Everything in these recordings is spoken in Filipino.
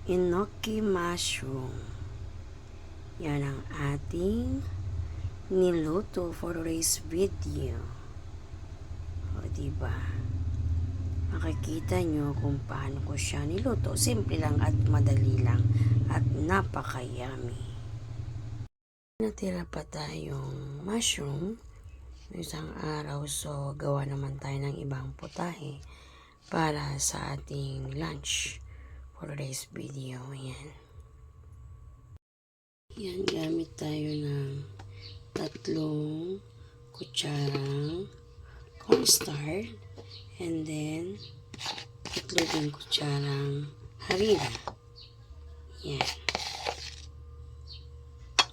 enoki mushroom. Yan ang ating niluto for today's video. O, diba? Makikita nyo kung paano ko siya niluto. Simple lang at madali lang at napaka-yummy. Natira pa tayong mushroom isang araw, so gawa naman tayo ng ibang putahe para sa ating lunch for today's video. Yan, gamit tayo ng 3 kutsarang cornstarch and then 3 din kutsarang harina. Yan,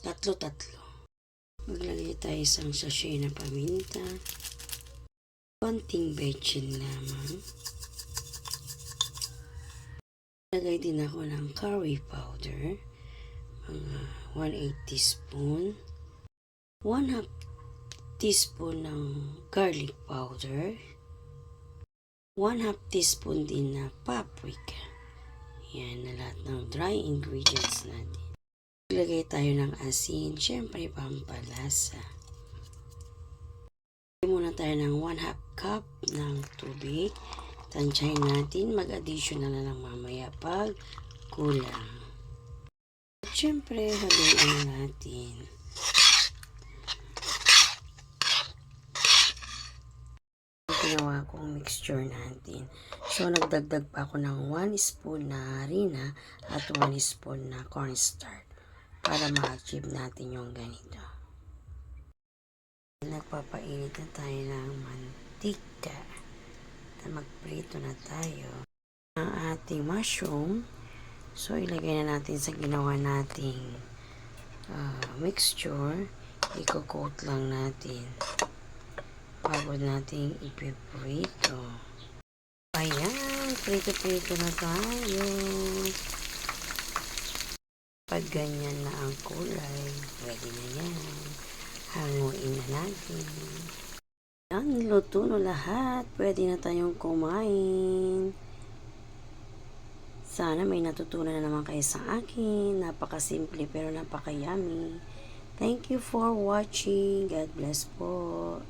tatlo. Maglagay tayo isang sachet na paminta, konting bechin lamang. Lagay din ako ng curry powder, mga 1/8 teaspoon, 1/2 teaspoon ng garlic powder, 1/2 teaspoon din na paprika. Yan na lahat ng dry ingredients natin. Maglagay tayo ng asin, syempre pampalasa. Lagay muna tayo ng 1/2 cup ng tubig. Tansyahin natin, mag-additional na lang mamaya pag kulang. At syempre, haluin natin. Ginawa kong mixture natin. So, nagdagdag pa ako ng 1 spoon na harina at 1 spoon na cornstarch para ma-achieve natin yung ganito. Nagpapainit na tayo ng mantika na magprito na tayo ang ating mushroom. So, ilagay na natin sa ginawa nating mixture. Iko-coat lang natin bago natin ipiprito. Ayan, prito-prito na tayo. Pag ganyan na ang kulay, pwede na yan. Hanguin na natin. Ang niluto na lahat, pwede na tayong kumain. Sana may natutunan na naman kayo sa akin. Napakasimple pero napaka-yummy. Thank you for watching. God bless po.